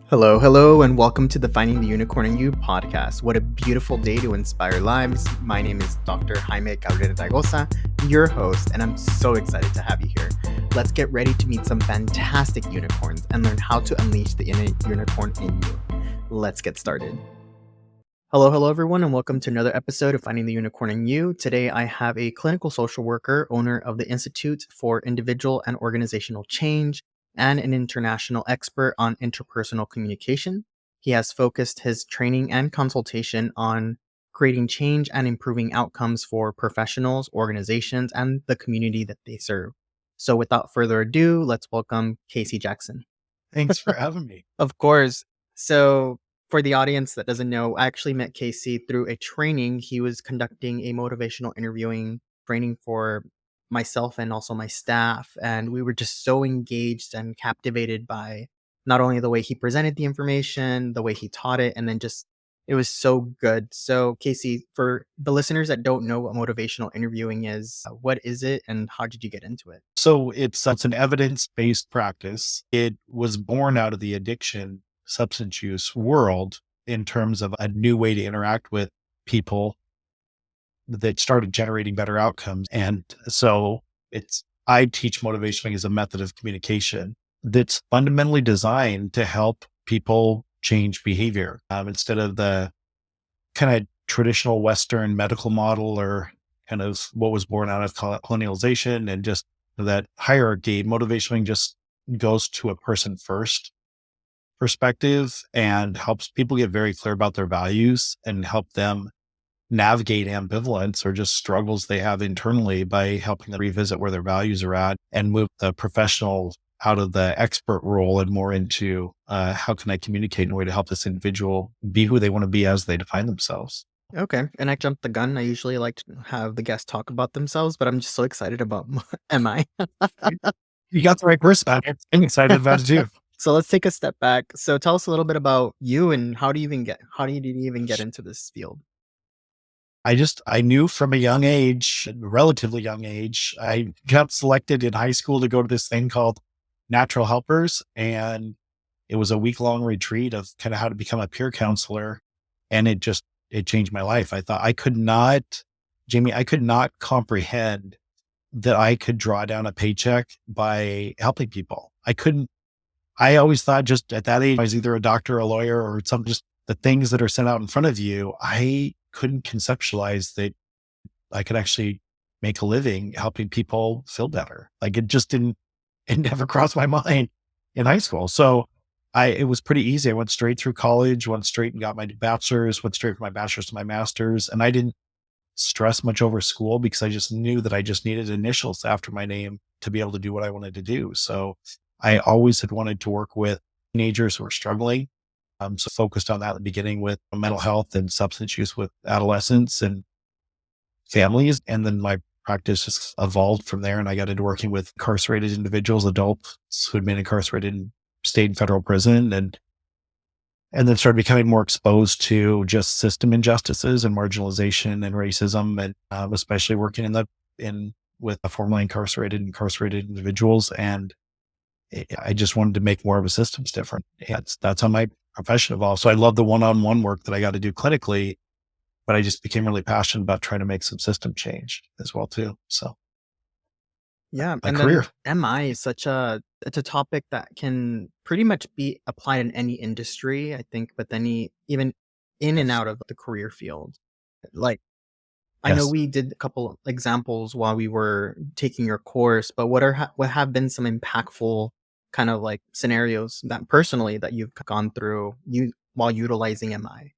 Hello, hello, and welcome to the Finding the Unicorn in You podcast. What a beautiful day to inspire lives. My name is Dr. Jaime G, your host, and I'm so excited to have you here. Let's get ready to meet some fantastic unicorns and learn how to unleash the inner unicorn in you. Let's get started. Hello, everyone, and welcome to another episode of Finding the Unicorn in You. Today, I have a clinical social worker, owner of the Institute for Individual and Organizational Change, and an international expert on interpersonal communication. He has focused his training and consultation on creating change and improving outcomes for professionals, organizations, and the community that they serve. So, without further ado, let's welcome Casey Jackson. Thanks for having me. Of course. So, for the audience that doesn't know, I actually met Casey through a training. He was conducting a motivational interviewing training for myself and also my staff. And we were just so engaged and captivated by not only the way he presented the information, the way he taught it, and then just it was so good. So, Casey, for the listeners that don't know what motivational interviewing is, what is it and how did you get into it? So it's an evidence-based practice. It was born out of the addiction substance use world in terms of a new way to interact with people that started generating better outcomes. And so I teach motivationally as a method of communication that's fundamentally designed to help people change behavior instead of the kind of traditional Western medical model or kind of what was born out of colonialization and just that hierarchy. Motivationally just goes to a person first perspective and helps people get very clear about their values and help them navigate ambivalence or just struggles they have internally by helping them revisit where their values are at and move the professional out of the expert role and more into how can I communicate in a way to help this individual be who they want to be as they define themselves. Okay. And I jumped the gun. I usually like to have the guests talk about themselves, but I'm just so excited about MI. You got the right person. I'm excited about it too. So let's take a step back. So tell us a little bit about you and how did you even get into this field? I knew from a young age, relatively young age, I got selected in high school to go to this thing called Natural Helpers. And it was a week-long retreat of kind of how to become a peer counselor. And it changed my life. I could not comprehend that I could draw down a paycheck by helping people. I always thought just at that age, I was either a doctor, a lawyer, or just the things that are sent out in front of you. I couldn't conceptualize that I could actually make a living helping people feel better. Like it never crossed my mind in high school. So it was pretty easy. I went straight through college, went straight and got my bachelor's, went straight from my bachelor's to my master's. And I didn't stress much over school because I just knew that I just needed initials after my name to be able to do what I wanted to do. So I always had wanted to work with teenagers who were struggling. So focused on that at the beginning with mental health and substance use with adolescents and families. And then my practice just evolved from there. And I got into working with incarcerated individuals, adults who had been incarcerated in state and federal prison and then started becoming more exposed to just system injustices and marginalization and racism. And especially working with formerly incarcerated individuals. And I just wanted to make more of a systems different. That's how my profession evolved. So I love the one-on-one work that I got to do clinically, but I just became really passionate about trying to make some system change as well too. So Yeah, my and career. then MI is it's a topic that can pretty much be applied in any industry, I think, but then even in and Yes. out of the career field. Like I know Yes. we did a couple examples while we were taking your course, but what have been some impactful kind of like scenarios that personally that you've gone through while utilizing MI?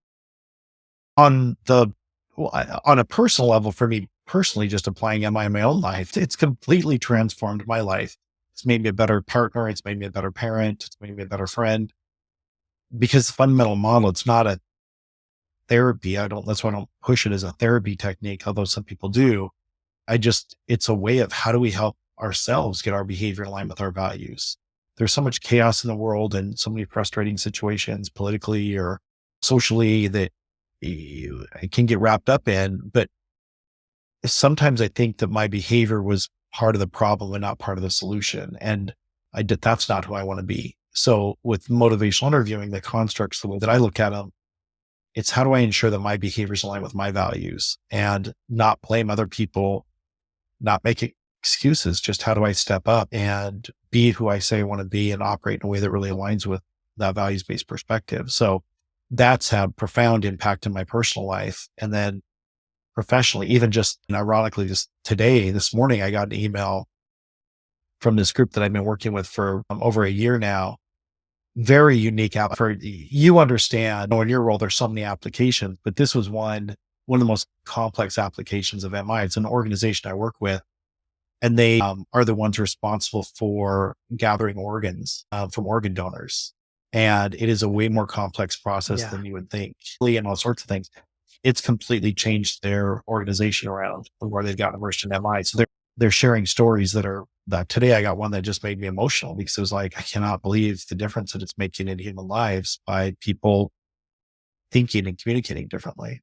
On a personal level, for me personally, just applying MI in my own life, it's completely transformed my life. It's made me a better partner. It's made me a better parent. It's made me a better friend because the fundamental model, it's not a therapy. That's why I don't push it as a therapy technique, although some people do. It's a way of how do we help ourselves get our behavior in line with our values? There's so much chaos in the world and so many frustrating situations politically or socially that I can get wrapped up in. But sometimes I think that my behavior was part of the problem and not part of the solution. And that's not who I want to be. So with motivational interviewing, the constructs, the way that I look at them, it's how do I ensure that my behaviors align with my values and not blame other people, not make excuses. Just how do I step up and be who I say I want to be and operate in a way that really aligns with that values based perspective. So that's had profound impact in my personal life. And then professionally, even just and ironically, just today, this morning, I got an email from this group that I've been working with for over a year now. Very unique app for you understand in your role. There's so many applications, but this was one of the most complex applications of MI. It's an organization I work with, and they are the ones responsible for gathering organs from organ donors. And it is a way more complex process Yeah. than you would think, and all sorts of things. It's completely changed their organization around where they've gotten immersed in MI. So they're sharing stories that today I got one that just made me emotional because it was like, I cannot believe the difference that it's making in human lives by people thinking and communicating differently.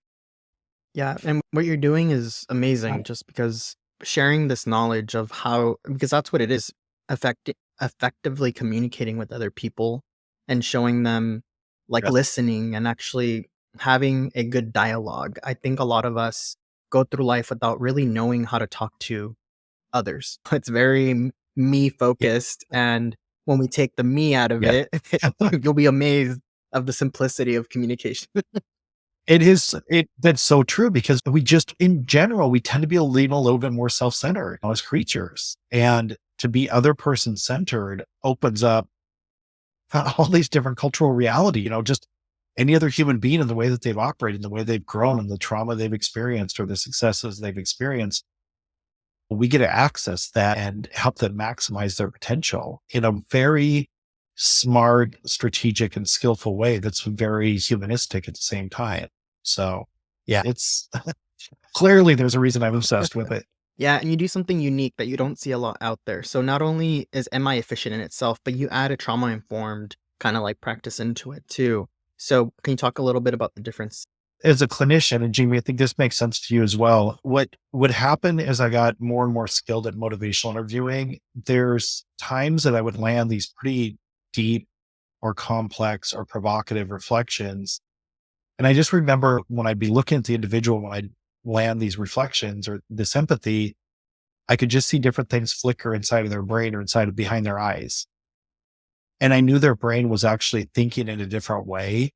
Yeah, and what you're doing is amazing just because sharing this knowledge of how because that's what it is, effectively communicating with other people and showing them like Yeah. listening and actually having a good dialogue. I think a lot of us go through life without really knowing how to talk to others. It's very me Yeah. focused, and when we take the me out of Yeah. it, you'll be amazed of the simplicity of communication. That's so true because we just, in general, we tend to be a little bit more self-centered as creatures, and to be other person centered opens up all these different cultural reality, just any other human being in the way that they've operated, the way they've grown and the trauma they've experienced or the successes they've experienced. We get to access that and help them maximize their potential in a very smart, strategic, and skillful way that's very humanistic at the same time. So, yeah, it's clearly there's a reason I'm obsessed with it. Yeah, and you do something unique that you don't see a lot out there. So not only is MI efficient in itself, but you add a trauma informed kind of like practice into it too. So can you talk a little bit about the difference? As a clinician, and Jamie, I think this makes sense to you as well. What would happen as I got more and more skilled at motivational interviewing, there's times that I would land these pretty deep or complex or provocative reflections. And I just remember when I'd be looking at the individual, when I'd land these reflections or this empathy, I could just see different things flicker inside of their brain or inside of behind their eyes. And I knew their brain was actually thinking in a different way.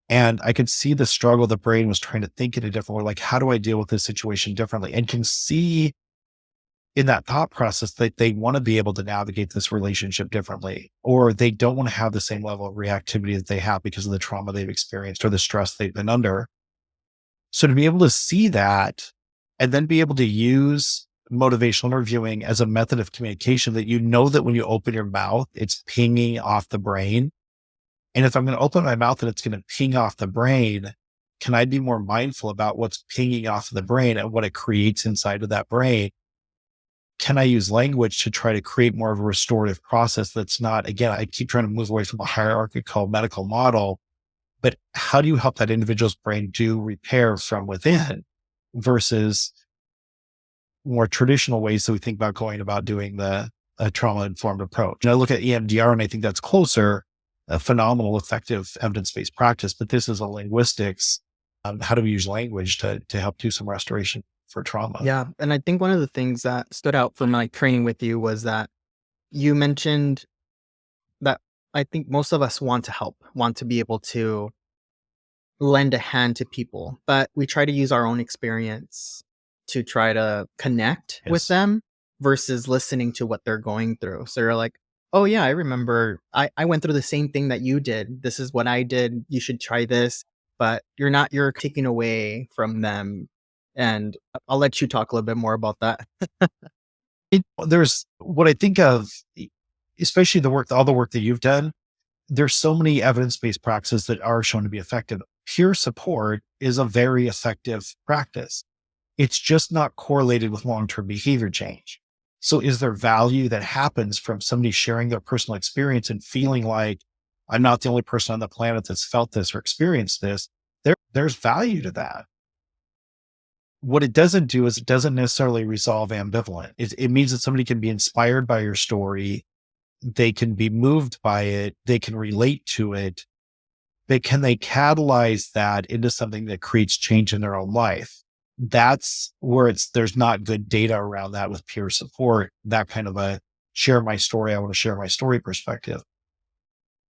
And I could see the struggle the brain was trying to think in a different way. Like, how do I deal with this situation differently? And can see in that thought process that they want to be able to navigate this relationship differently, or they don't want to have the same level of reactivity that they have because of the trauma they've experienced or the stress they've been under. So to be able to see that and then be able to use motivational interviewing as a method of communication that that when you open your mouth, it's pinging off the brain. And if I'm going to open my mouth and it's going to ping off the brain, can I be more mindful about what's pinging off the brain and what it creates inside of that brain? Can I use language to try to create more of a restorative process that's not, again, I keep trying to move away from a hierarchical medical model, but how do you help that individual's brain do repair from within versus more traditional ways that we think about going about doing the trauma informed approach? And I look at EMDR and I think that's closer, a phenomenal, effective evidence-based practice, but this is a linguistics. How do we use language to help do some restoration for trauma? Yeah, and I think one of the things that stood out from my training with you was that you mentioned that I think most of us want to help, want to be able to lend a hand to people, but we try to use our own experience to try to connect with Yes. them versus listening to what they're going through. So you're like, oh yeah, I remember I went through the same thing that you did. This is what I did. You should try this. But you're taking away from them. And I'll let you talk a little bit more about that. There's what I think of, especially all the work that you've done. There's so many evidence-based practices that are shown to be effective. Peer support is a very effective practice. It's just not correlated with long-term behavior change. So is there value that happens from somebody sharing their personal experience and feeling like I'm not the only person on the planet that's felt this or experienced this? There's value to that. What it doesn't do is it doesn't necessarily resolve ambivalent. It means that somebody can be inspired by your story. they can be moved by it, they can relate to it, but can they catalyze that into something that creates change in their own life? That's where there's not good data around that with peer support, that kind of a share my story. I want to share my story perspective.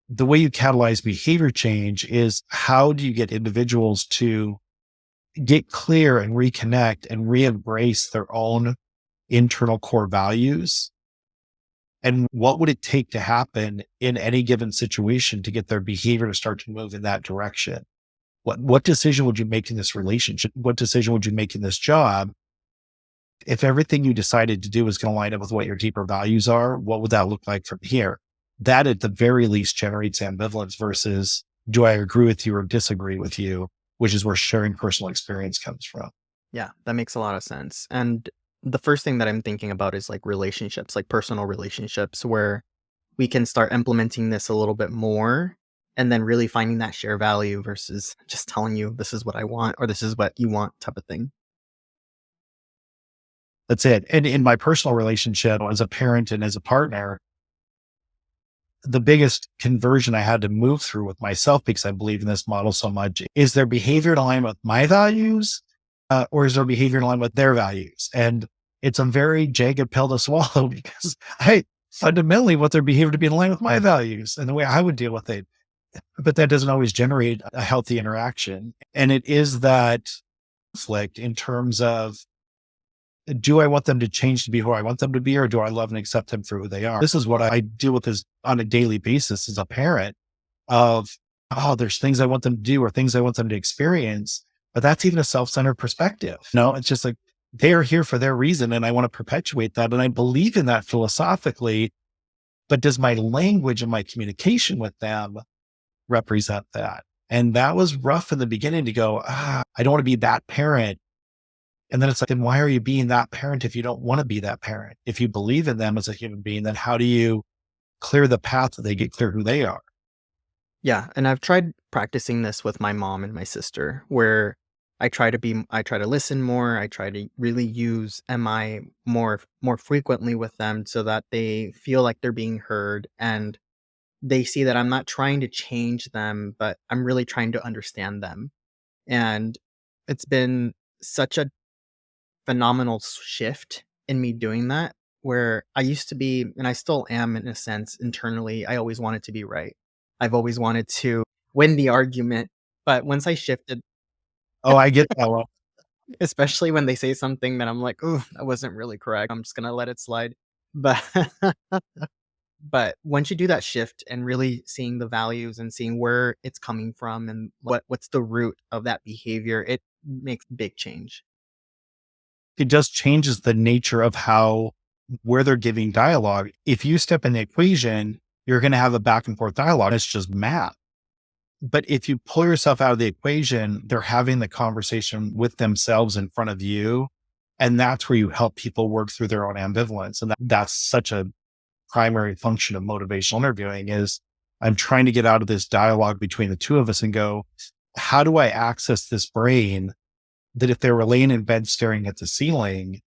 The way you catalyze behavior change is how do you get individuals to get clear and reconnect and re-embrace their own internal core values? And what would it take to happen in any given situation to get their behavior to start to move in that direction? What decision would you make in this relationship? What decision would you make in this job? If everything you decided to do is going to line up with what your deeper values are, what would that look like from here? That at the very least generates ambivalence versus do I agree with you or disagree with you, which is where sharing personal experience comes from. Yeah, that makes a lot of sense. And the first thing that I'm thinking about is like relationships, like personal relationships, where we can start implementing this a little bit more and then really finding that share value versus just telling you this is what I want or this is what you want type of thing. That's it. And in my personal relationship as a parent and as a partner, the biggest conversion I had to move through with myself, because I believe in this model so much, is their behavior in alignment with my values, or is their behavior in alignment with their values? And it's a very jagged pill to swallow because I fundamentally want their behavior to be in line with my values and the way I would deal with it. But that doesn't always generate a healthy interaction. And it is that conflict in terms of, do I want them to change to be who I want them to be, or do I love and accept them for who they are? This is what I deal with this on a daily basis as a parent of, oh, there's things I want them to do or things I want them to experience, but that's even a self-centered perspective. No, it's just like, they are here for their reason and I want to perpetuate that. And I believe in that philosophically, but does my language and my communication with them represent that? And that was rough in the beginning to go, I don't want to be that parent. And then it's like, then why are you being that parent if you don't want to be that parent? If you believe in them as a human being, then how do you clear the path that they get clear who they are? Yeah, and I've tried practicing this with my mom and my sister where I try to listen more, I try to really use MI more frequently with them so that they feel like they're being heard and they see that I'm not trying to change them, but I'm really trying to understand them. And it's been such a phenomenal shift in me doing that, where I used to be, and I still am in a sense internally, I always wanted to be right. I've always wanted to win the argument. But once I shifted, Oh, I get that one. especially when they say something that I'm like, "Ooh, that wasn't really correct. I'm just gonna let it slide." But but once you do that shift and really seeing the values and seeing where it's coming from and what's the root of that behavior, it makes big change. It just changes the nature of where they're giving dialogue. If you step in the equation, you're going to have a back and forth dialogue. It's just math. But if you pull yourself out of the equation, they're having the conversation with themselves in front of you. And that's where you help people work through their own ambivalence. And that's such a primary function of motivational interviewing is I'm trying to get out of this dialogue between the two of us and go, how do I access this brain that if they were laying in bed staring at the ceiling,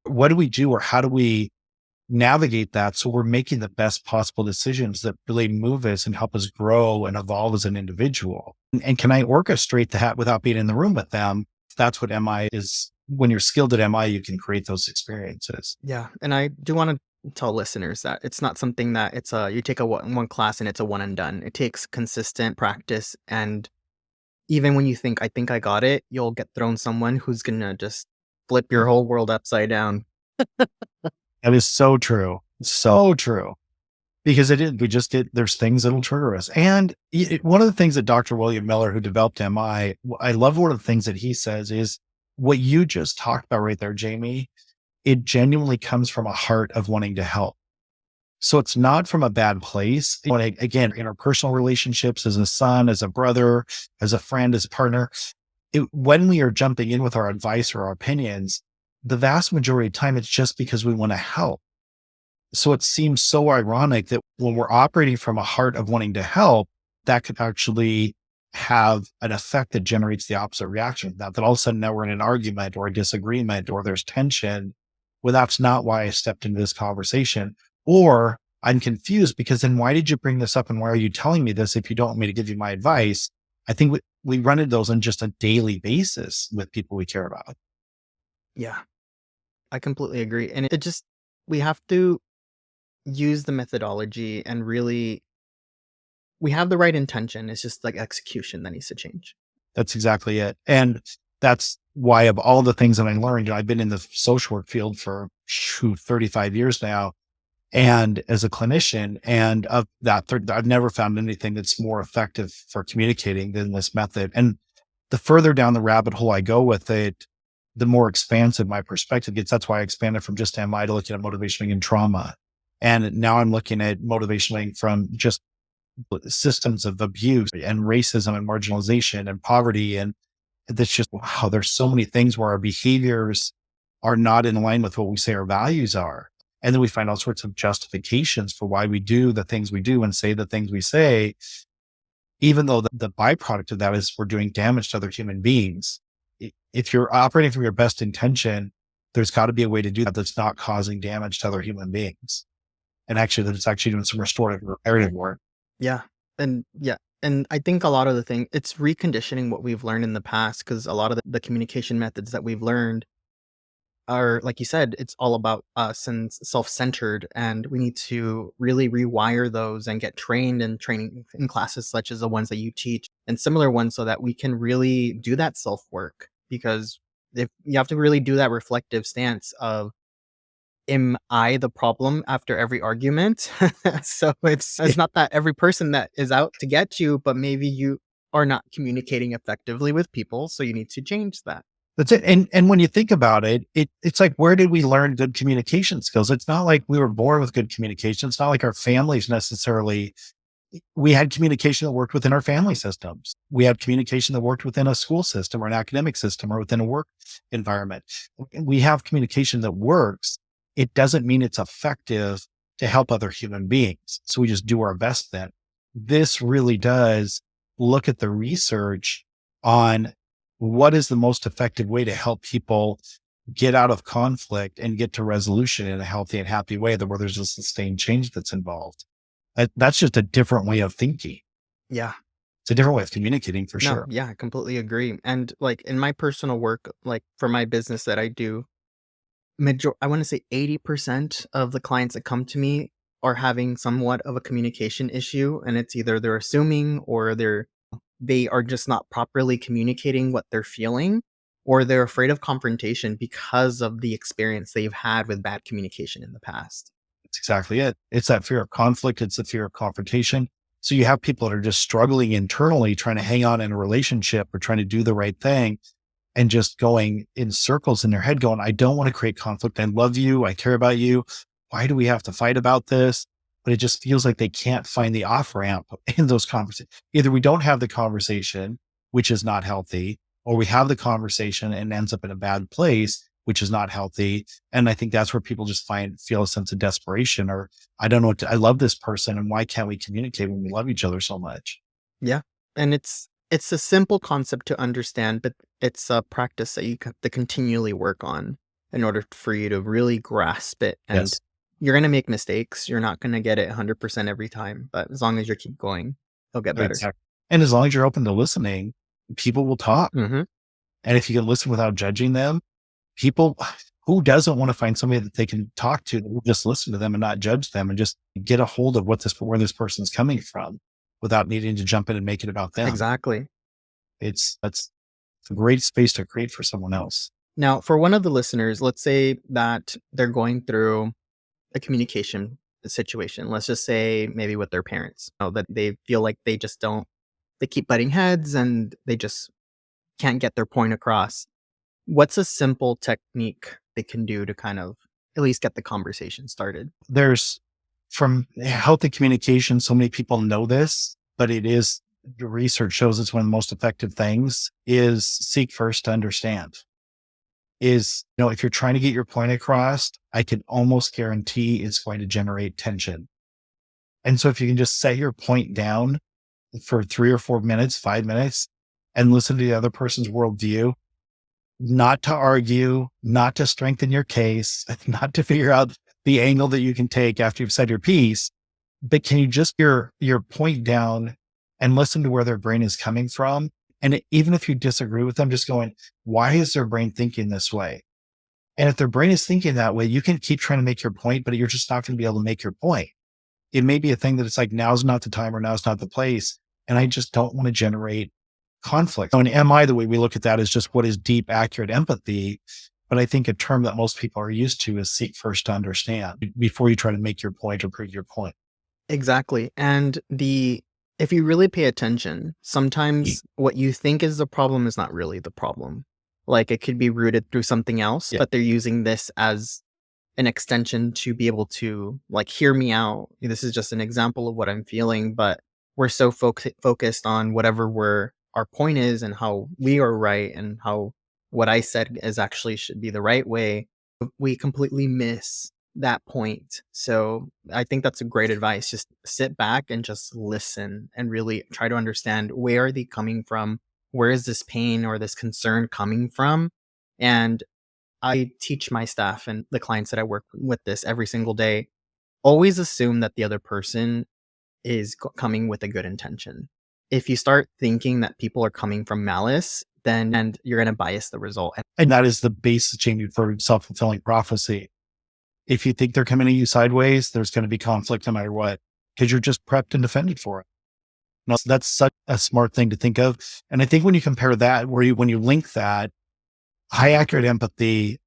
what do we do or how do we navigate that so we're making the best possible decisions that really move us and help us grow and evolve as an individual? And can I orchestrate that without being in the room with them? That's what MI is. When you're skilled at MI, you can create those experiences. Yeah, and I do want to tell listeners that it's not something that it's a you take a one class and it's a one and done. It takes consistent practice, and even when you think I got it, you'll get thrown someone who's gonna just flip your whole world upside down. That is so true. So true. Because there's things that'll trigger us. And one of the things that Dr. William Miller, who developed MI, I love one of the things that he says is what you just talked about right there, Jaime, it genuinely comes from a heart of wanting to help. So it's not from a bad place. Again, in our personal relationships as a son, as a brother, as a friend, as a partner, when we are jumping in with our advice or our opinions, the vast majority of the time, it's just because we want to help. So it seems so ironic that when we're operating from a heart of wanting to help, that could actually have an effect that generates the opposite reaction. That all of a sudden now we're in an argument or a disagreement or there's tension. Well, that's not why I stepped into this conversation. Or I'm confused because then why did you bring this up and why are you telling me this if you don't want me to give you my advice? I think we run into those on just a daily basis with people we care about. Yeah, I completely agree. And it just, we have to use the methodology and really, we have the right intention. It's just like execution that needs to change. That's exactly it. And that's why of all the things that I learned, I've been in the social work field for 35 years now. And as a clinician, and of that, I've never found anything that's more effective for communicating than this method. And the further down the rabbit hole I go with it, the more expansive my perspective gets. That's why I expanded from just MI to looking at motivationing and trauma. And now I'm looking at motivationing from just systems of abuse and racism and marginalization and poverty. And that's just, wow, there's so many things where our behaviors are not in line with what we say our values are. And then we find all sorts of justifications for why we do the things we do and say the things we say, even though the byproduct of that is we're doing damage to other human beings. If you're operating from your best intention, there's got to be a way to do that that's not causing damage to other human beings. And actually, that it's actually doing some restorative reparative work. Yeah. And I think a lot of the thing, it's reconditioning what we've learned in the past, because a lot of the communication methods that we've learned are, like you said, it's all about us and self-centered, and we need to really rewire those and get trained in training in classes such as the ones that you teach and similar ones, so that we can really do that self-work. Because if you have to really do that reflective stance of, am I the problem after every argument? So it's not that every person that is out to get you, but maybe you are not communicating effectively with people, so you need to change that. That's it. And when you think about it, it's like, where did we learn good communication skills? It's not like we were born with good communication. It's not like our families necessarily, we had communication that worked within our family systems. We had communication that worked within a school system or an academic system or within a work environment. We have communication that works. It doesn't mean it's effective to help other human beings. So we just do our best then. This really does look at the research on what is the most effective way to help people get out of conflict and get to resolution in a healthy and happy way, where there's a sustained change that's involved. That's just a different way of thinking. Yeah. It's a different way of communicating for sure. Yeah, I completely agree. And like in my personal work, like for my business that I do, I want to say 80% of the clients that come to me are having somewhat of a communication issue, and it's either they're assuming or they are just not properly communicating what they're feeling, or they're afraid of confrontation because of the experience they've had with bad communication in the past. That's exactly it. It's that fear of conflict. It's the fear of confrontation. So you have people that are just struggling internally, trying to hang on in a relationship or trying to do the right thing, and just going in circles in their head going, I don't want to create conflict. I love you. I care about you. Why do we have to fight about this? But it just feels like they can't find the off ramp in those conversations. Either we don't have the conversation, which is not healthy, or we have the conversation and ends up in a bad place, which is not healthy. And I think that's where people just feel a sense of desperation, or I don't know I love this person, and why can't we communicate when we love each other so much? Yeah. And it's a simple concept to understand, but it's a practice that you have to continually work on in order for you to really grasp it. And Yes. you're going to make mistakes. You're not going to get it 100% every time, but as long as you keep going, it'll get better. Exactly. And as long as you're open to listening, people will talk. Mm-hmm. And if you can listen without judging them, people, who doesn't want to find somebody that they can talk to, that will just listen to them and not judge them and just get a hold of where this person's coming from without needing to jump in and make it about them. Exactly. That's a great space to create for someone else. Now, for one of the listeners, let's say that they're going through a communication situation. Let's just say maybe with their parents, that they feel like they keep butting heads and they just can't get their point across. What's a simple technique they can do to kind of at least get the conversation started? There's, from healthy communication, so many people know this, but the research shows it's one of the most effective things is seek first to understand. If you're trying to get your point across, I can almost guarantee it's going to generate tension. And so if you can just set your point down for 3 or 4 minutes, 5 minutes, and listen to the other person's worldview, not to argue, not to strengthen your case, not to figure out the angle that you can take after you've said your piece, but can you just your point down and listen to where their brain is coming from? And even if you disagree with them, just going, why is their brain thinking this way? And if their brain is thinking that way, you can keep trying to make your point, but you're just not going to be able to make your point. It may be a thing that it's like, now's not the time or now's not the place. And I just don't want to generate conflict. So in MI, the way we look at that is just what is deep, accurate empathy. But I think a term that most people are used to is seek first to understand before you try to make your point or prove your point. Exactly. And if you really pay attention, sometimes what you think is the problem is not really the problem. Like it could be rooted through something else, but they're using this as an extension to be able to like hear me out. This is just an example of what I'm feeling, but we're so focused on whatever our point is and how we are right and how what I said is actually should be the right way. We completely miss that point. So I think that's a great advice. Just sit back and just listen and really try to understand, where are they coming from? Where is this pain or this concern coming from? And I teach my staff and the clients that I work with this every single day. Always assume that the other person is coming with a good intention. If you start thinking that people are coming from malice, then you're going to bias the result. And that is the basis, Jamie, for self-fulfilling prophecy. If you think they're coming at you sideways, there's going to be conflict no matter what, because you're just prepped and defended for it. Now, that's such a smart thing to think of. And I think when you compare that, when you link that, high accurate empathy,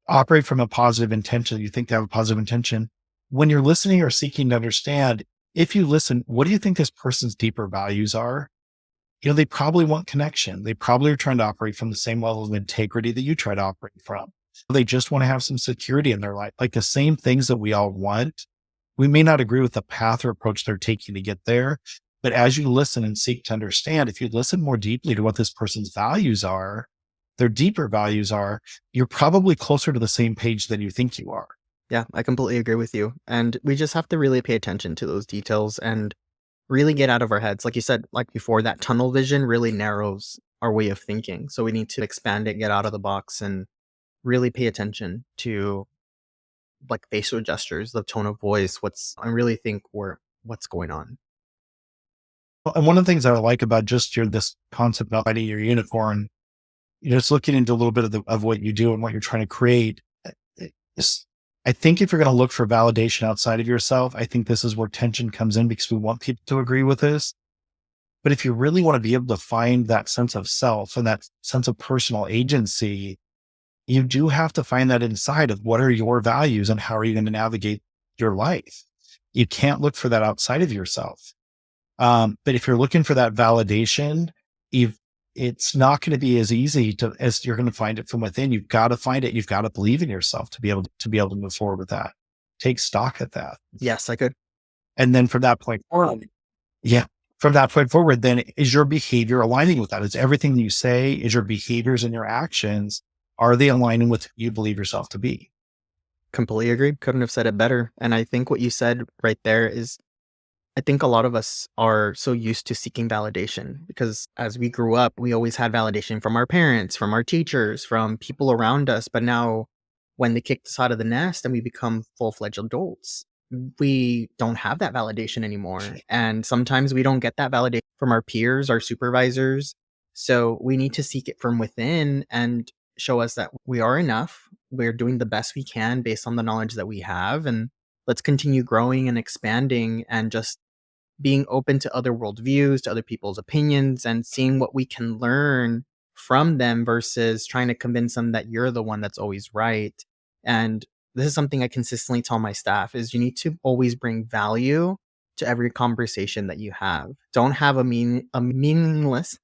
operate from a positive intention, you think they have a positive intention. When you're listening or seeking to understand, if you listen, what do you think this person's deeper values are? They probably want connection. They probably are trying to operate from the same level of integrity that you try to operate from. They just want to have some security in their life, like the same things that we all want. We may not agree with the path or approach they're taking to get there, but as you listen and seek to understand, if you listen more deeply to what this person's values are, their deeper values are, you're probably closer to the same page than you think you are. Yeah, I completely agree with you. And we just have to really pay attention to those details and really get out of our heads. Like you said, like before, that tunnel vision really narrows our way of thinking. So we need to expand it, get out of the box, and really pay attention to like facial gestures, the tone of voice, I really think what's going on. And one of the things that I like about just this concept of finding your unicorn, just looking into a little bit of what you do and what you're trying to create. I think if you're going to look for validation outside of yourself, I think this is where tension comes in, because we want people to agree with us. But if you really want to be able to find that sense of self and that sense of personal agency, you do have to find that inside of what are your values and how are you going to navigate your life. You can't look for that outside of yourself. But if you're looking for that validation, it's not going to be as easy as you're going to find it from within. You've got to find it. You've got to believe in yourself to be able to move forward with that. Take stock at that. Yes, I could. And then from that point forward, then is your behavior aligning with that? Is everything that you say, is your behaviors and your actions, are they aligning with who you believe yourself to be? Completely agree. Couldn't have said it better. And I think what you said right there is, I think a lot of us are so used to seeking validation because as we grew up, we always had validation from our parents, from our teachers, from people around us. But now when they kick us out of the nest and we become full-fledged adults, we don't have that validation anymore. And sometimes we don't get that validation from our peers, our supervisors. So we need to seek it from within and show us that we are enough. We're doing the best we can based on the knowledge that we have. And let's continue growing and expanding and just being open to other worldviews, to other people's opinions, and seeing what we can learn from them versus trying to convince them that you're the one that's always right. And this is something I consistently tell my staff is you need to always bring value to every conversation that you have. Don't have a meaningless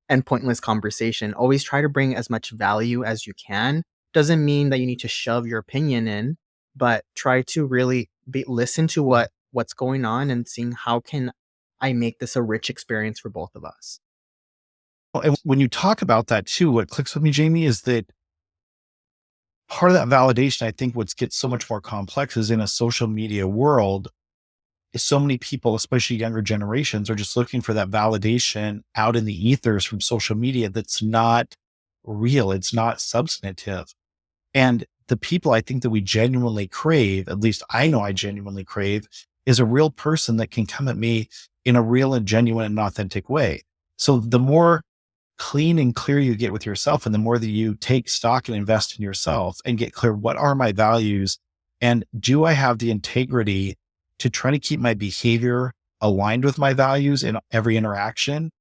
and pointless conversation. Always try to bring as much value as you can. Doesn't mean that you need to shove your opinion in, but try to really listen to what's going on and seeing how can I make this a rich experience for both of us. Well, and when you talk about that too, what clicks with me, Jamie, is that part of that validation, I think what gets so much more complex is in a social media world, is so many people, especially younger generations, are just looking for that validation out in the ethers from social media that's not real. It's not substantive. And the people I think that we genuinely crave, at least I know I genuinely crave, is a real person that can come at me in a real and genuine and authentic way. So the more clean and clear you get with yourself, and the more that you take stock and invest in yourself and get clear, what are my values? And do I have the integrity to try to keep my behavior aligned with my values in every interaction?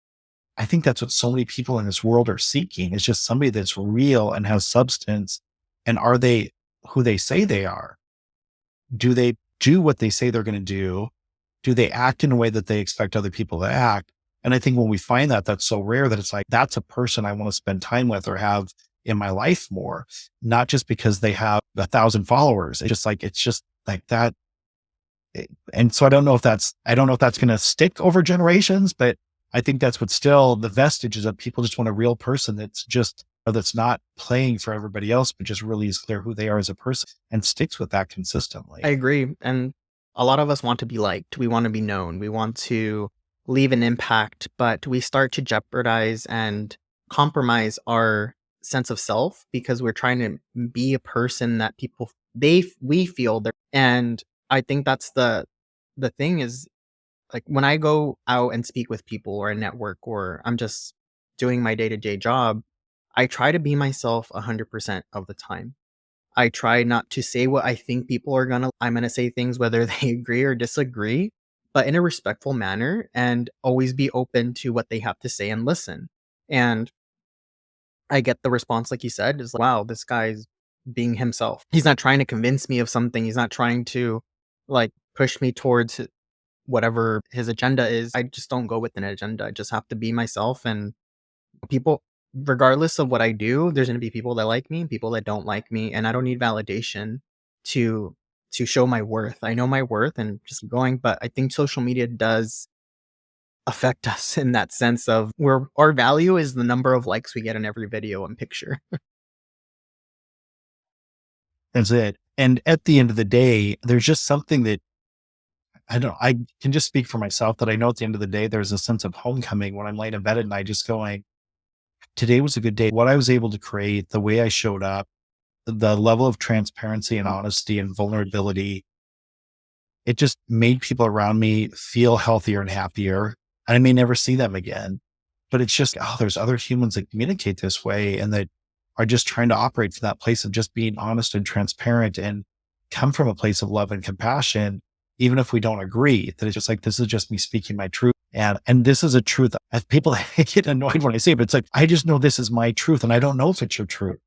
I think that's what so many people in this world are seeking, is just somebody that's real and has substance. And are they who they say they are? Do they do what they say they're going to do? Do they act in a way that they expect other people to act? And I think when we find that, that's so rare that it's like, that's a person I want to spend time with or have in my life more, not just because they have 1,000 followers. It's just like that. And so I don't know if that's going to stick over generations, but I think that's what's still the vestiges of people just want a real person that's not playing for everybody else, but just really is clear who they are as a person and sticks with that consistently. I agree. And a lot of us want to be liked. We want to be known. We want to leave an impact, but we start to jeopardize and compromise our sense of self because we're trying to be a person that we feel they're. And I think that's the thing is, like, when I go out and speak with people or a network, or I'm just doing my day-to-day job, I try to be myself 100% of the time. I try not to say what I think I'm gonna say things whether they agree or disagree, but in a respectful manner, and always be open to what they have to say and listen. And I get the response, like you said, is like, wow, this guy's being himself. He's not trying to convince me of something. He's not trying to, like, push me towards whatever his agenda is. I just don't go with an agenda. I just have to be myself, and people, regardless of what I do, there's going to be people that like me and people that don't like me, and I don't need validation to show my worth. I know my worth and just going, but I think social media does affect us in that sense of where our value is the number of likes we get in every video and picture. That's it. And at the end of the day, there's just something that I can just speak for myself, that I know at the end of the day, there's a sense of homecoming when I'm laying in bed at night, just going, today was a good day. What I was able to create, the way I showed up, the level of transparency and honesty and vulnerability, it just made people around me feel healthier and happier. And I may never see them again, but it's just, there's other humans that communicate this way and that are just trying to operate from that place of just being honest and transparent and come from a place of love and compassion, even if we don't agree. That it's just like, this is just me speaking my truth. And this is a truth. As people get annoyed when I say it, but it's like, I just know this is my truth, and I don't know if it's your truth.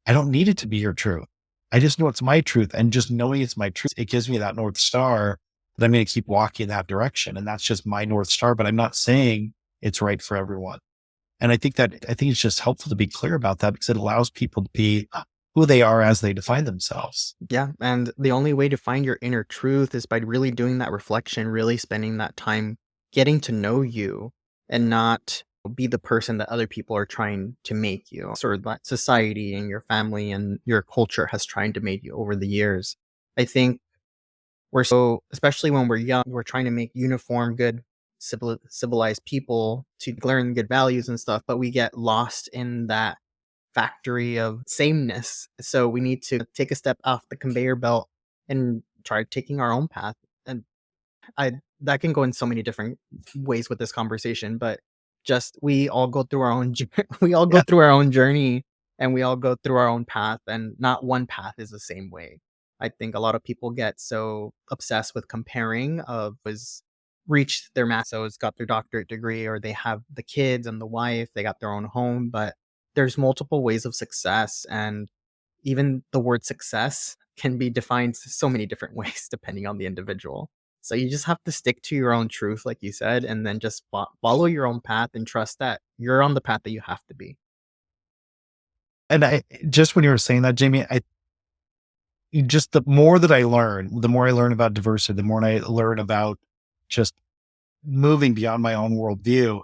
I don't need it to be your truth. I just know it's my truth. And just knowing it's my truth, it gives me that North Star that I'm going to keep walking in that direction. And that's just my North Star, but I'm not saying it's right for everyone. And I think it's just helpful to be clear about that, because it allows people to be who they are as they define themselves. Yeah. And the only way to find your inner truth is by really doing that reflection, really spending that time getting to know you, and not be the person that other people are trying to make you, or that society and your family and your culture has tried to make you over the years. I think especially when we're young, we're trying to make uniform, good, civilized people to learn good values and stuff, but we get lost in that factory of sameness. So we need to take a step off the conveyor belt and try taking our own path. And I that can go in so many different ways with this conversation, but just we all go through our own we all go Yeah. through our own journey, and we all go through our own path, and not one path is the same way. I think a lot of people get so obsessed with comparing of was reached their massos, got their doctorate degree, or they have the kids and the wife, they got their own home, but there's multiple ways of success, and even the word success can be defined so many different ways depending on the individual. So you just have to stick to your own truth, like you said, and then just follow your own path and trust that you're on the path that you have to be. And just when you were saying that, Jamie, just the more that I learn, the more I learn about diversity, the more I learn about just moving beyond my own worldview.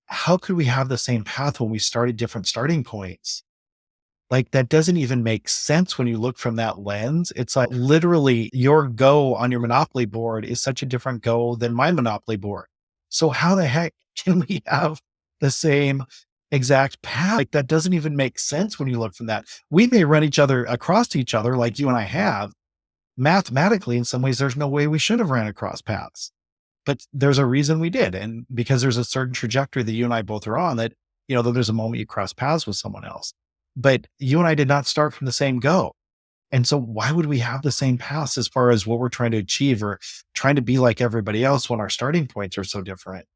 How could we have the same path when we started different starting points? Like, that doesn't even make sense when you look from that lens. It's like, literally, your go on your Monopoly board is such a different go than my Monopoly board. So how the heck can we have the same exact path. Like that doesn't even make sense when you look from that. We may run each other across each other like you and I have. Mathematically, in some ways, there's no way we should have ran across paths, but there's a reason we did. And because there's a certain trajectory that you and I both are on that, that there's a moment you cross paths with someone else, but you and I did not start from the same go. And so why would we have the same paths as far as what we're trying to achieve or trying to be like everybody else when our starting points are so different?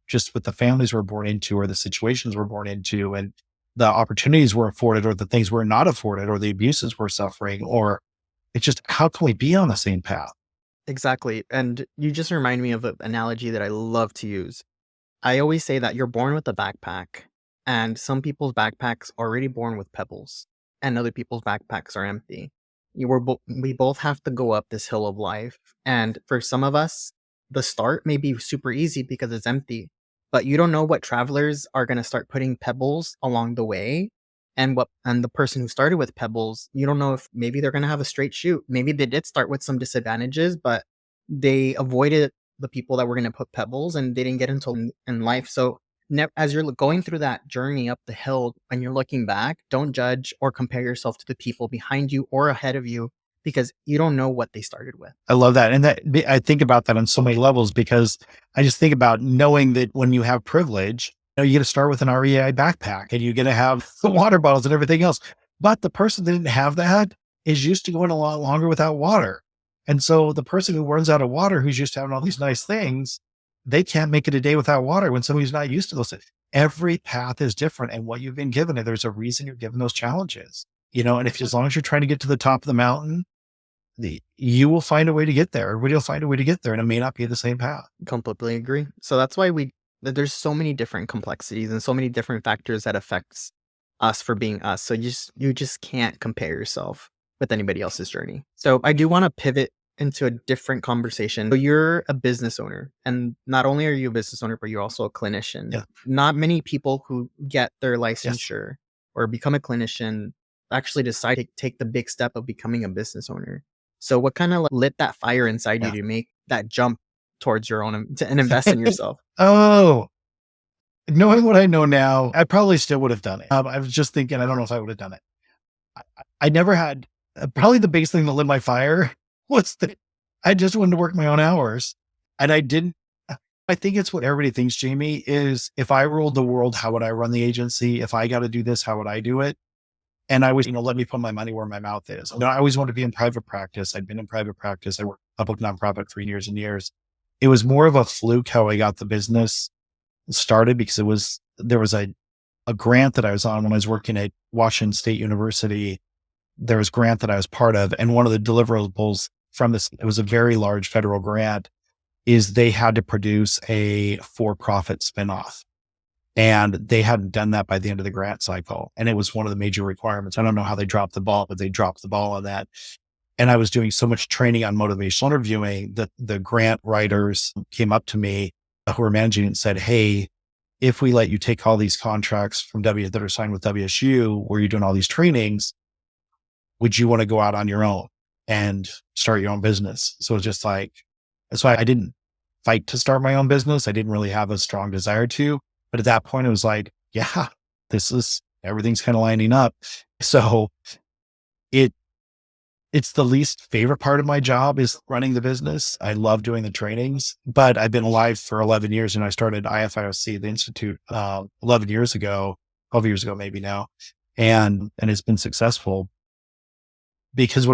Just with the families we're born into or the situations we're born into and the opportunities we're afforded or the things we're not afforded or the abuses we're suffering, or it's just, how can we be on the same path? Exactly. And you just remind me of an analogy that I love to use. I always say that you're born with a backpack, and some people's backpacks are already born with pebbles, and other people's backpacks are empty. We both have to go up this hill of life, and for some of us, the start may be super easy because it's empty, but you don't know what travelers are going to start putting pebbles along the way, and the person who started with pebbles, you don't know if maybe they're going to have a straight shoot. Maybe they did start with some disadvantages, but they avoided the people that were going to put pebbles and they didn't get until in life. So as you're going through that journey up the hill and you're looking back, don't judge or compare yourself to the people behind you or ahead of you because you don't know what they started with. I love that. And I think about that on so many levels because I just think about knowing that when you have privilege, you get to start with an REI backpack and you get to have the water bottles and everything else. But the person that didn't have that is used to going a lot longer without water. And so the person who runs out of water, who's used to having all these nice things, they can't make it a day without water when somebody's not used to those things. Every path is different. And what you've been given, and there's a reason you're given those challenges, and if, as long as you're trying to get to the top of the mountain, you will find a way to get there. Everybody will find a way to get there, and it may not be the same path. Completely agree. So that's why there's so many different complexities and so many different factors that affects us for being us. So you just can't compare yourself with anybody else's journey. So I do want to pivot into a different conversation. So you're a business owner, and not only are you a business owner, but you're also a clinician. Yeah. Not many people who get their licensure or become a clinician actually decide to take the big step of becoming a business owner. So what kind of lit that fire inside you to make that jump towards your own and invest in yourself? Oh, knowing what I know now, I probably still would have done it. I was just thinking, I don't know if I would have done it. I never had, probably the biggest thing that lit my fire was that I just wanted to work my own hours. And I didn't, I think it's what everybody thinks, Jamie, is if I ruled the world, how would I run the agency? If I got to do this, how would I do it? And I was, let me put my money where my mouth is. I always wanted to be in private practice. I'd been in private practice. I worked public nonprofit for years and years. It was more of a fluke how I got the business started because there was a grant that I was on when I was working at Washington State University. There was a grant that I was part of. And one of the deliverables from this, it was a very large federal grant, is they had to produce a for-profit spinoff. And they hadn't done that by the end of the grant cycle. And it was one of the major requirements. I don't know how they dropped the ball, but they dropped the ball on that. And I was doing so much training on motivational interviewing that the grant writers came up to me who were managing it and said, hey, if we let you take all these contracts from that are signed with WSU, where you're doing all these trainings, would you want to go out on your own and start your own business? So it's just like, that's why I didn't fight to start my own business. I didn't really have a strong desire to. But at that point, it was like, yeah, everything's kind of lining up. So it's the least favorite part of my job is running the business. I love doing the trainings, but I've been alive for 11 years and I started IFIOC, the Institute, 11 years ago, 12 years ago, maybe now. And it's been successful because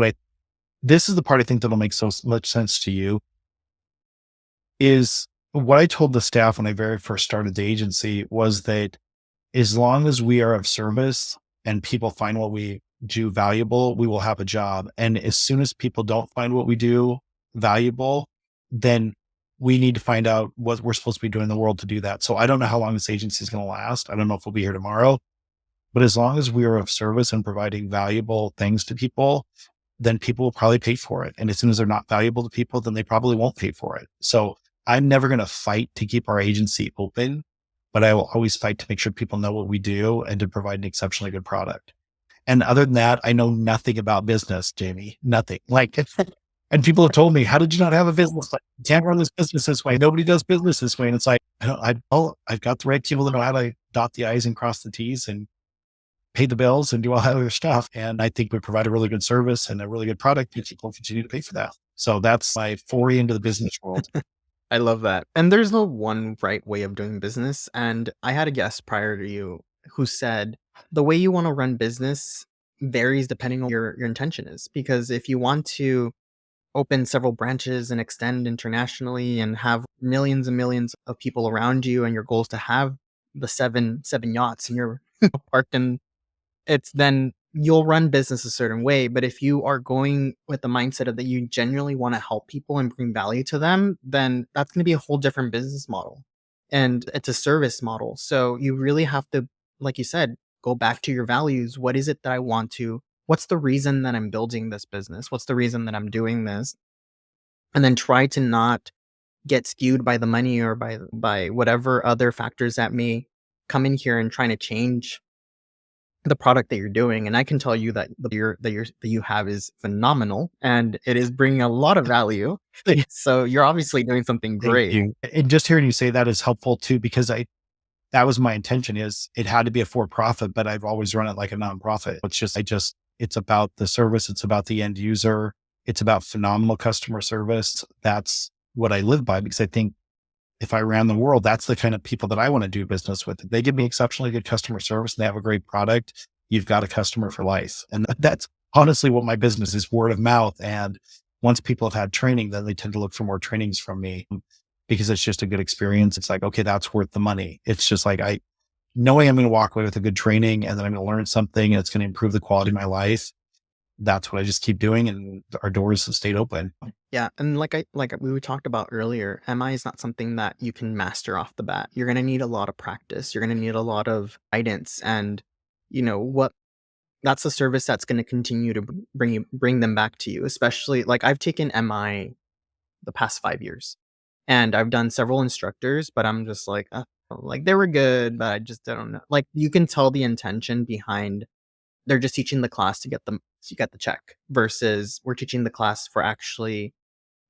this is the part I think that'll make so much sense to you is what I told the staff when I very first started the agency was that as long as we are of service and people find what we do valuable, we will have a job. And as soon as people don't find what we do valuable, then we need to find out what we're supposed to be doing in the world to do that. So I don't know how long this agency is going to last. I don't know if we'll be here tomorrow, but as long as we are of service and providing valuable things to people, then people will probably pay for it. And as soon as they're not valuable to people, then they probably won't pay for it. So I'm never going to fight to keep our agency open, but I will always fight to make sure people know what we do and to provide an exceptionally good product. And other than that, I know nothing about business, Jamie, nothing. Like And people have told me, how did you not have a business? Like, you can't run this business this way. Nobody does business this way. And it's like, I've got the right people that know how to dot the I's and cross the T's and pay the bills and do all that other stuff. And I think we provide a really good service and a really good product, and people continue to pay for that. So that's my foray into the business world. I love that. And there's no one right way of doing business. And I had a guest prior to you who said the way you want to run business varies depending on your intention is. Because if you want to open several branches and extend internationally and have millions and millions of people around you, and your goal is to have the seven yachts and you're parked in, it's then you'll run business a certain way. But if you are going with the mindset of that you genuinely want to help people and bring value to them, then that's going to be a whole different business model. And it's a service model. So you really have to, like you said, go back to your values. What is it that I want to, what's the reason that I'm building this business? What's the reason that I'm doing this? And then try to not get skewed by the money or by whatever other factors that may come in here and trying to change the product that you're doing. And I can tell you that that you have is phenomenal, and it is bringing a lot of value. So you're obviously doing something Thank great. you. And just hearing you say that is helpful too, because that was my intention, is it had to be a for profit, but I've always run it like a nonprofit. It's about the service. It's about the end user. It's about phenomenal customer service. That's what I live by, because I think if I ran the world, that's the kind of people that I want to do business with. If they give me exceptionally good customer service and they have a great product, you've got a customer for life. And that's honestly what my business is, word of mouth. And once people have had training, then they tend to look for more trainings from me, because it's just a good experience. It's like, okay, that's worth the money. It's just like, knowing I'm going to walk away with a good training and then I'm going to learn something and it's going to improve the quality of my life. That's what I just keep doing. And our doors have stayed open. Yeah, and like we talked about earlier, MI is not something that you can master off the bat. You're gonna need a lot of practice. You're gonna need a lot of guidance, and what that's a service that's gonna continue to bring them back to you. Especially like I've taken MI the past 5 years, and I've done several instructors, but I'm just like, like they were good, but I don't know. Like you can tell the intention behind. They're just teaching the class to get the check versus we're teaching the class for actually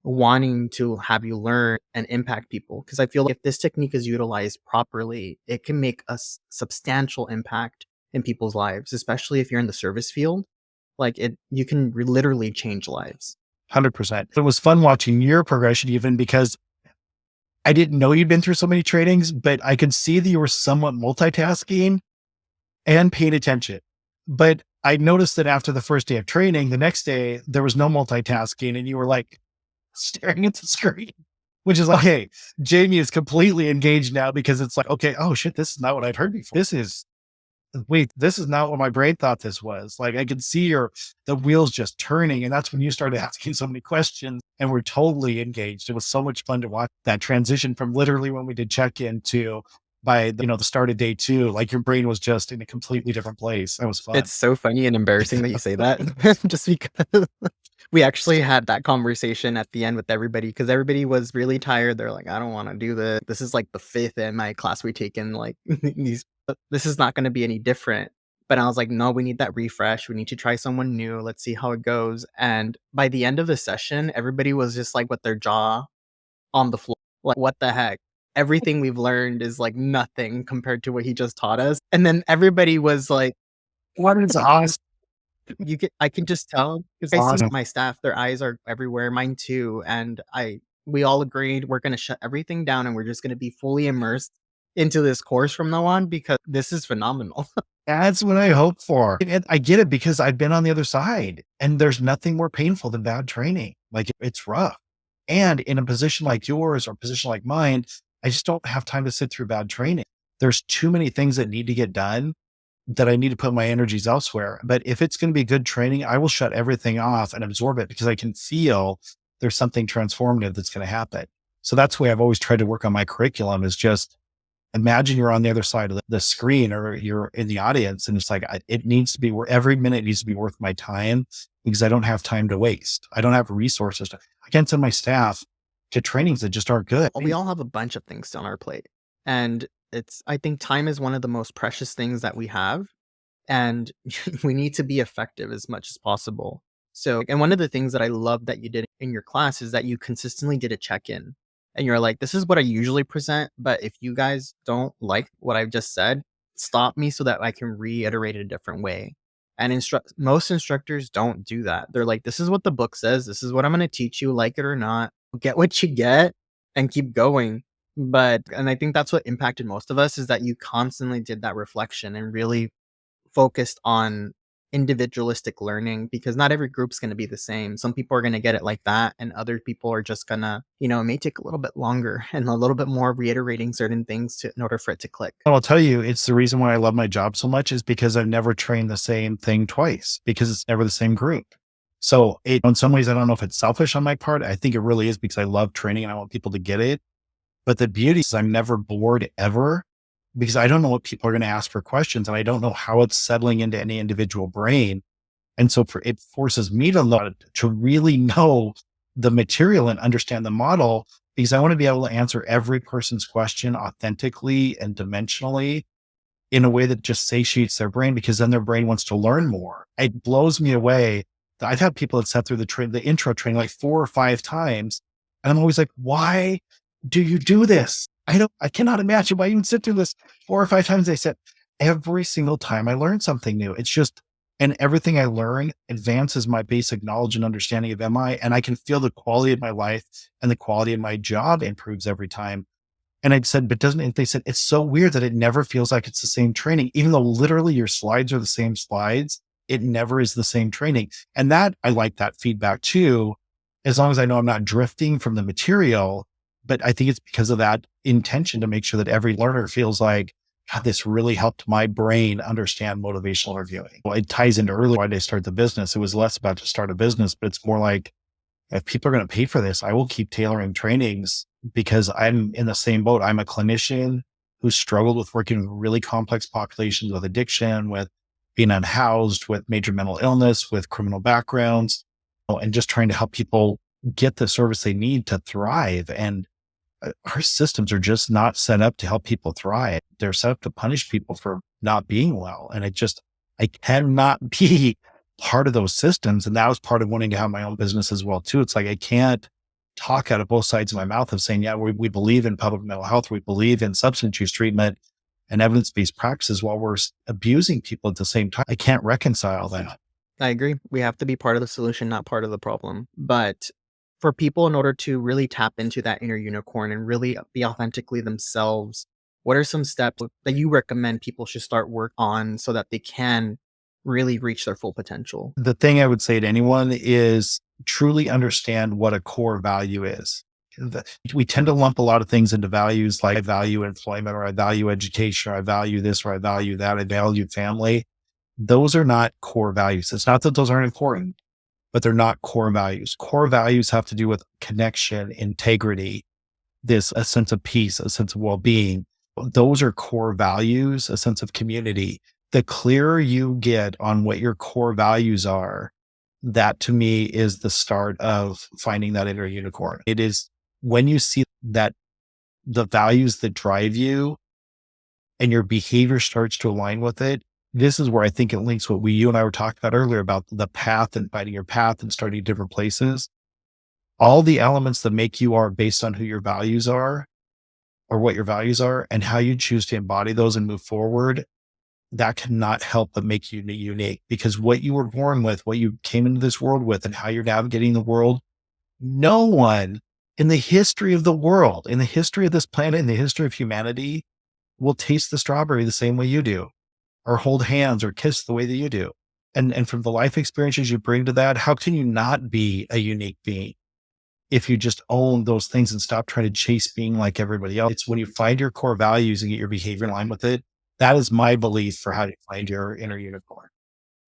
wanting to have you learn and impact people. Because I feel like if this technique is utilized properly, it can make a substantial impact in people's lives, especially if you're in the service field. Like you can literally change lives. 100%. It was fun watching your progression, even because I didn't know you'd been through so many trainings, but I could see that you were somewhat multitasking and paying attention. But I noticed that after the first day of training, the next day, there was no multitasking and you were like staring at the screen, which is like, hey, Jaime is completely engaged now, because it's like, okay, oh shit, this is not what I'd heard before. This is not what my brain thought this was. Like I could see the wheels just turning. And that's when you started asking so many questions and we're totally engaged. It was so much fun to watch that transition from literally when we did check-in to by the start of day 2, like your brain was just in a completely different place. That was fun. It's so funny and embarrassing that you say that, just because we actually had that conversation at the end with everybody, because everybody was really tired. They're like, I don't want to do this. This is like the 5th MI class we taken. Like this is not going to be any different. But I was like, no, we need that refresh. We need to try someone new. Let's see how it goes. And by the end of the session, everybody was just like with their jaw on the floor. Like, what the heck? Everything we've learned is like nothing compared to what he just taught us. And then everybody was like, What is awesome? I can just tell, because I see my staff, their eyes are everywhere, mine too. And we all agreed we're going to shut everything down and we're just going to be fully immersed into this course from now on, because this is phenomenal. That's what I hope for. And I get it, because I've been on the other side and there's nothing more painful than bad training. Like it's rough. And in a position like yours or a position like mine, I just don't have time to sit through bad training. There's too many things that need to get done that I need to put my energies elsewhere. But if it's going to be good training, I will shut everything off and absorb it, because I can feel there's something transformative that's going to happen. So that's the way I've always tried to work on my curriculum, is just imagine you're on the other side of the screen or you're in the audience. And it's like, it needs to be where every minute needs to be worth my time, because I don't have time to waste. I don't have resources. I can't send my staff to trainings that just aren't good. We all have a bunch of things on our plate. And I think time is one of the most precious things that we have. And we need to be effective as much as possible. So, and one of the things that I love that you did in your class is that you consistently did a check-in. And you're like, this is what I usually present, but if you guys don't like what I've just said, stop me so that I can reiterate it a different way. And most instructors don't do that. They're like, this is what the book says. This is what I'm going to teach you, like it or not. Get what you get and keep going. And I think that's what impacted most of us is that you constantly did that reflection and really focused on individualistic learning because not every group's going to be the same. Some people are going to get it like that, and other people are just going to, it may take a little bit longer and a little bit more reiterating certain things in order for it to click. I'll tell you, it's the reason why I love my job so much is because I've never trained the same thing twice because it's never the same group. So in some ways, I don't know if it's selfish on my part. I think it really is because I love training and I want people to get it. But the beauty is I'm never bored ever because I don't know what people are going to ask for questions and I don't know how it's settling into any individual brain. And so it forces me to really know the material and understand the model because I want to be able to answer every person's question authentically and dimensionally in a way that just satiates their brain because then their brain wants to learn more. It blows me away that I've had people that sat through the intro training like 4 or 5 times. And I'm always like, why do you do this? I cannot imagine why you would sit through this 4 or 5 times. They said every single time I learn something new. It's just, and everything I learn advances my basic knowledge and understanding of MI. And I can feel the quality of my life and the quality of my job improves every time. And I said, but they said, it's so weird that it never feels like it's the same training, even though literally your slides are the same slides. It never is the same training. And that I like that feedback too, as long as I know I'm not drifting from the material. But I think it's because of that intention to make sure that every learner feels like, God, this really helped my brain understand motivational reviewing. Well, it ties into earlier why I started the business. It was less about to start a business, but it's more like, if people are going to pay for this, I will keep tailoring trainings because I'm in the same boat. I'm a clinician who struggled with working with really complex populations with addiction, with being unhoused, with major mental illness, with criminal backgrounds, and just trying to help people get the service they need to thrive. And our systems are just not set up to help people thrive. They're set up to punish people for not being well. And I cannot be part of those systems. And that was part of wanting to have my own business as well, too. It's like, I can't talk out of both sides of my mouth of saying, yeah, we believe in public mental health. We believe in substance use treatment and evidence-based practices while we're abusing people at the same time. I can't reconcile that. I agree. We have to be part of the solution, not part of the problem. But for people, in order to really tap into that inner unicorn and really be authentically themselves, what are some steps that you recommend people should start work on so that they can really reach their full potential? The thing I would say to anyone is truly understand what a core value is. We tend to lump a lot of things into values like I value employment or I value education or I value this or I value that. I value family. Those are not core values. It's not that those aren't important, but they're not core values. Core values have to do with connection, integrity, a sense of peace, a sense of well-being. Those are core values, a sense of community. The clearer you get on what your core values are, that to me is the start of finding that inner unicorn. It is when you see that the values that drive you and your behavior starts to align with it. This is where I think it links what you and I were talking about earlier about the path and finding your path and starting different places. All the elements that make you are based on who your values are or what your values are and how you choose to embody those and move forward. That cannot help but make you unique because what you were born with, what you came into this world with and how you're navigating the world, no one in the history of the world, in the history of this planet, in the history of humanity will taste the strawberry the same way you do or hold hands or kiss the way that you do. And from the life experiences you bring to that, how can you not be a unique being if you just own those things and stop trying to chase being like everybody else? It's when you find your core values and get your behavior in line with it. That is my belief for how to find your inner unicorn.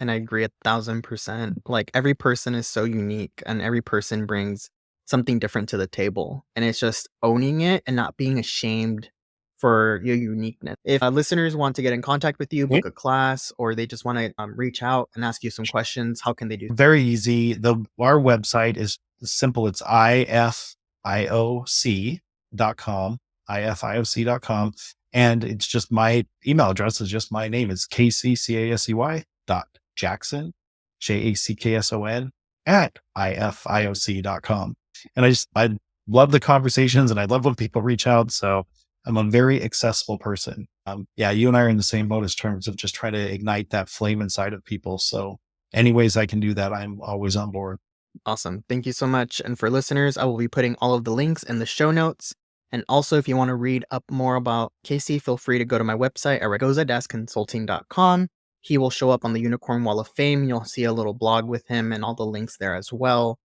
And I agree 1,000%. Like every person is so unique and every person brings something different to the table. And it's just owning it and not being ashamed for your uniqueness. If listeners want to get in contact with you, book a class, or they just want to reach out and ask you some questions, how can they do that? Very easy. Our website is simple. It's IFIOC.com, IFIOC.com. And it's just my email address is just my name. It's KCCASEY.Jackson, JACKSON at IFIOC.com. And I love the conversations and I love when people reach out. So I'm a very accessible person. You and I are in the same boat in terms of just trying to ignite that flame inside of people. So any ways I can do that, I'm always on board. Awesome. Thank you so much. And for listeners, I will be putting all of the links in the show notes. And also, if you want to read up more about Casey, feel free to go to my website at raygoza-consulting.com. He will show up on the Unicorn Wall of Fame. You'll see a little blog with him and all the links there as well.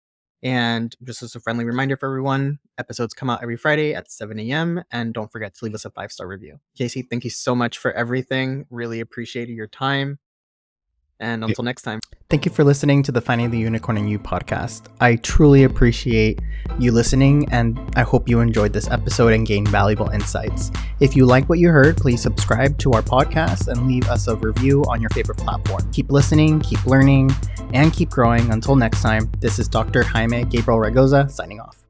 And just as a friendly reminder for everyone, episodes come out every Friday at 7 a.m. And don't forget to leave us a 5-star review. Casey, thank you so much for everything. Really appreciated your time. And until next time. Thank you for listening to the Finding the Unicorn in You podcast. I truly appreciate you listening, and I hope you enjoyed this episode and gained valuable insights. If you like what you heard, please subscribe to our podcast and leave us a review on your favorite platform. Keep listening, keep learning, and keep growing. Until next time, this is Dr. Jaime Gabriel Raygoza signing off.